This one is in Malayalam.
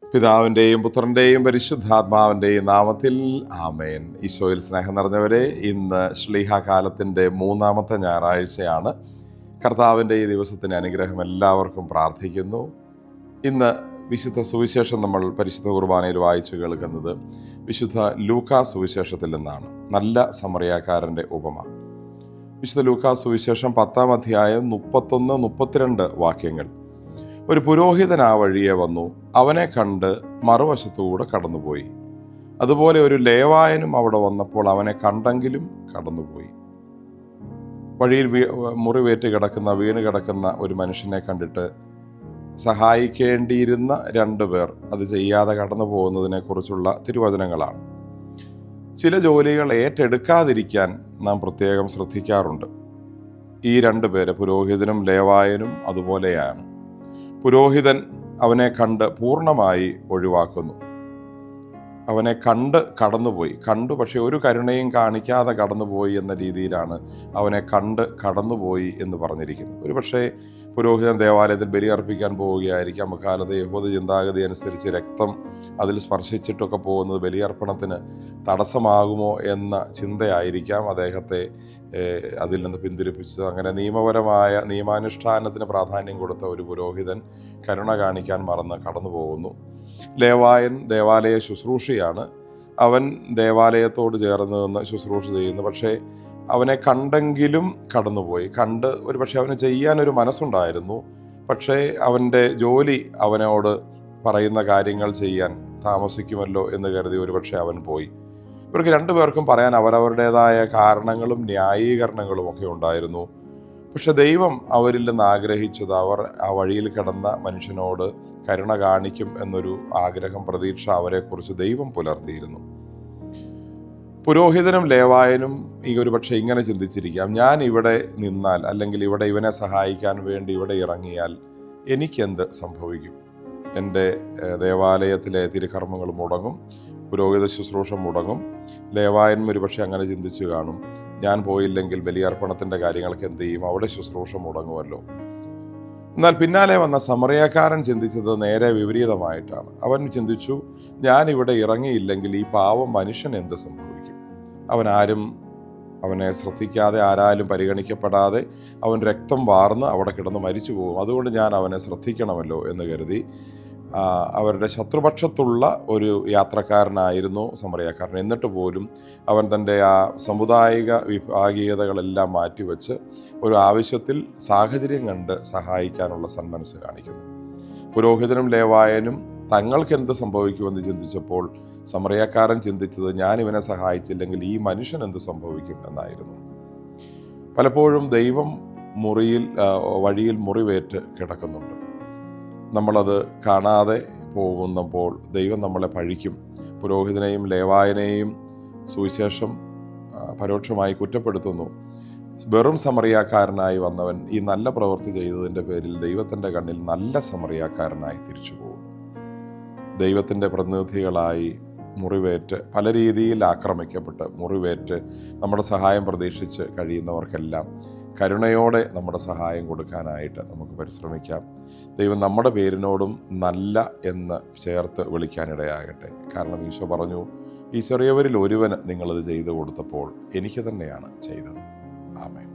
പിതാവിൻ്റെയും പുത്രൻ്റെയും പരിശുദ്ധാത്മാവിൻ്റെയും നാമത്തിൽ ആമേൻ. ഈശോയിൽ സ്നേഹം നിറഞ്ഞവരെ, ഇന്ന് ശ്ലീഹ കാലത്തിൻ്റെ 3-ാമത്തെ ഞായറാഴ്ചയാണ്. കർത്താവിൻ്റെ ഈ ദിവസത്തിന് അനുഗ്രഹം എല്ലാവർക്കും പ്രാർത്ഥിക്കുന്നു. ഇന്ന് വിശുദ്ധ സുവിശേഷം നമ്മൾ പരിശുദ്ധ കുർബാനയിൽ വായിച്ചു കേൾക്കുന്നത് വിശുദ്ധ ലൂക്കാ സുവിശേഷത്തിൽ നിന്നാണ്. നല്ല സമറിയാക്കാരൻ്റെ ഉപമ. വിശുദ്ധ ലൂക്കാ സുവിശേഷം 10-ാം അധ്യായം 31-32 വാക്യങ്ങൾ. ഒരു പുരോഹിതൻ ആ വഴിയെ വന്നു, അവനെ കണ്ട് മറുവശത്തൂടെ കടന്നുപോയി. അതുപോലെ ഒരു ലേവായനും അവിടെ വന്നപ്പോൾ അവനെ കണ്ടെങ്കിലും കടന്നുപോയി. വഴിയിൽ മുറിവേറ്റ് കിടക്കുന്ന, വീണ് കിടക്കുന്ന ഒരു മനുഷ്യനെ കണ്ടിട്ട് സഹായിക്കേണ്ടിയിരുന്ന 2 പേർ അത് ചെയ്യാതെ കടന്നു പോകുന്നതിനെ കുറിച്ചുള്ള തിരുവചനങ്ങളാണ്. ചില ജോലികൾ ഏറ്റെടുക്കാതിരിക്കാൻ നാം പ്രത്യേകം ശ്രദ്ധിക്കാറുണ്ട്. ഈ 2 പേര്, പുരോഹിതനും ലേവായനും, അതുപോലെയാണ്. പുരോഹിതൻ അവനെ കണ്ട് പൂർണ്ണമായി ഒഴിവാക്കുന്നു. അവനെ കണ്ട് കടന്നുപോയി. കണ്ടു, പക്ഷെ ഒരു കരുണയും കാണിക്കാതെ കടന്നുപോയി എന്ന രീതിയിലാണ് അവനെ കണ്ട് കടന്നുപോയി എന്ന് പറഞ്ഞിരിക്കുന്നത്. ഒരു പക്ഷേ പുരോഹിതൻ ദേവാലയത്തിൽ ബലിയർപ്പിക്കാൻ പോവുകയായിരിക്കാം. അക്കാലത്ത് യഹൂദ ചിന്താഗതി അനുസരിച്ച് രക്തം അതിൽ സ്പർശിച്ചിട്ടൊക്കെ പോകുന്നത് ബലിയർപ്പണത്തിന് തടസ്സമാകുമോ എന്ന ചിന്തയായിരിക്കാം അദ്ദേഹത്തെ അതിൽ നിന്ന് പിന്തിരിപ്പിച്ചത്. അങ്ങനെ നിയമപരമായ നിയമാനുഷ്ഠാനത്തിന് പ്രാധാന്യം കൊടുത്ത ഒരു പുരോഹിതൻ കരുണ കാണിക്കാൻ മറന്ന് കടന്നു പോകുന്നു. ലേവായൻ ദേവാലയ ശുശ്രൂഷയാണ്. അവൻ ദേവാലയത്തോട് ചേർന്ന് നിന്ന് ശുശ്രൂഷ ചെയ്യുന്നു. പക്ഷേ അവനെ കണ്ടെങ്കിലും കടന്നുപോയി. കണ്ട് ഒരു പക്ഷേ അവന് ചെയ്യാനൊരു മനസ്സുണ്ടായിരുന്നു. പക്ഷേ അവൻ്റെ ജോലി അവനോട് പറയുന്ന കാര്യങ്ങൾ ചെയ്യാൻ താമസിക്കുമല്ലോ എന്ന് കരുതി ഒരു പക്ഷേ അവൻ പോയി. ഇവർക്ക് 2 പേർക്കും പറയാൻ അവരവരുടേതായ കാരണങ്ങളും ന്യായീകരണങ്ങളും ഒക്കെ ഉണ്ടായിരുന്നു. പക്ഷെ ദൈവം അവരിൽ നിന്ന് ആഗ്രഹിച്ചത് അവർ ആ വഴിയിൽ കിടന്ന മനുഷ്യനോട് കരുണ കാണിക്കും എന്നൊരു ആഗ്രഹം, പ്രതീക്ഷ അവരെക്കുറിച്ച് ദൈവം പുലർത്തിയിരുന്നു. പുരോഹിതനും ലേവായനും ഒരു പക്ഷേ ഇങ്ങനെ ചിന്തിച്ചിരിക്കാം, ഞാൻ ഇവിടെ നിന്നാൽ, അല്ലെങ്കിൽ ഇവിടെ ഇവനെ സഹായിക്കാൻ വേണ്ടി ഇവിടെ ഇറങ്ങിയാൽ എനിക്കെന്ത് സംഭവിക്കും? എൻ്റെ ദേവാലയത്തിലെ തിരുക്കർമ്മങ്ങൾ മുടങ്ങും, പുരോഹിത ശുശ്രൂഷ മുടങ്ങും. ലേവായനും ഒരു പക്ഷേ അങ്ങനെ ചിന്തിച്ചു കാണും, ഞാൻ പോയില്ലെങ്കിൽ ബലിയർപ്പണത്തിൻ്റെ കാര്യങ്ങൾക്ക് എന്ത് ചെയ്യും? അവിടെ ശുശ്രൂഷ മുടങ്ങുമല്ലോ. എന്നാൽ പിന്നാലെ വന്ന സമറിയാക്കാരൻ ചിന്തിച്ചത് നേരെ വിപരീതമായിട്ടാണ്. അവൻ ചിന്തിച്ചു, ഞാൻ ഇവിടെ ഇറങ്ങിയില്ലെങ്കിൽ ഈ പാവം മനുഷ്യൻ എന്ത് സംഭവിക്കും? അവനെ ശ്രദ്ധിക്കാതെ, ആരാലും പരിഗണിക്കപ്പെടാതെ അവൻ രക്തം വാർന്ന് അവിടെ കിടന്ന് മരിച്ചു പോകും. അതുകൊണ്ട് ഞാൻ അവനെ ശ്രദ്ധിക്കണമല്ലോ എന്ന് കരുതി അവരുടെ ശത്രുപക്ഷത്തുള്ള ഒരു യാത്രക്കാരനായിരുന്നു സമറിയാക്കാരൻ. എന്നിട്ട് പോലും അവൻ തൻ്റെ ആ സാമുദായിക വിഭാഗീയതകളെല്ലാം മാറ്റിവെച്ച് ഒരു ആവശ്യത്തിൽ സാഹചര്യം കണ്ട് സഹായിക്കാനുള്ള സന്മനസ് കാണിക്കുന്നു. പുരോഹിതനും ലേവായനും തങ്ങൾക്ക് എന്ത് സംഭവിക്കുമെന്ന് ചിന്തിച്ചപ്പോൾ സമറിയാക്കാരൻ ചിന്തിച്ചത്, ഞാൻ ഇവനെ സഹായിച്ചില്ലെങ്കിൽ ഈ മനുഷ്യൻ എന്ത് സംഭവിക്കും എന്നായിരുന്നു. പലപ്പോഴും ദൈവം വഴിയിൽ മുറിവേറ്റ് കിടക്കുന്നുണ്ട്. നമ്മളത് കാണാതെ പോകുന്നപ്പോൾ ദൈവം നമ്മളെ പഴിക്കും. പുരോഹിതനെയും ലേവായനെയും സുവിശേഷം പരോക്ഷമായി കുറ്റപ്പെടുത്തുന്നു. വെറും സമറിയാക്കാരനായി വന്നവൻ ഈ നല്ല പ്രവൃത്തി ചെയ്തതിൻ്റെ പേരിൽ ദൈവത്തിൻ്റെ കണ്ണിൽ നല്ല സമറിയാക്കാരനായി തിരിച്ചു പോകുന്നു. ദൈവത്തിൻ്റെ പ്രതിനിധികളായി മുറിവേറ്റ്, പല രീതിയിൽ ആക്രമിക്കപ്പെട്ട് മുറിവേറ്റ് നമ്മുടെ സഹായം പ്രതീക്ഷിച്ച് കഴിയുന്നവർക്കെല്ലാം കരുണയോടെ നമ്മുടെ സഹായം കൊടുക്കാനായിട്ട് നമുക്ക് പരിശ്രമിക്കാം. ദൈവം നമ്മുടെ പേരിനോടും നല്ല എന്ന് ചേർത്ത് വിളിക്കാനിടയാകട്ടെ. കാരണം ഈശോ പറഞ്ഞു, ഈ ചെറിയവരിൽ ഒരുവന് നിങ്ങളത് ചെയ്തു കൊടുത്തപ്പോൾ എനിക്ക് തന്നെയാണ് ചെയ്തത്. ആമേൻ.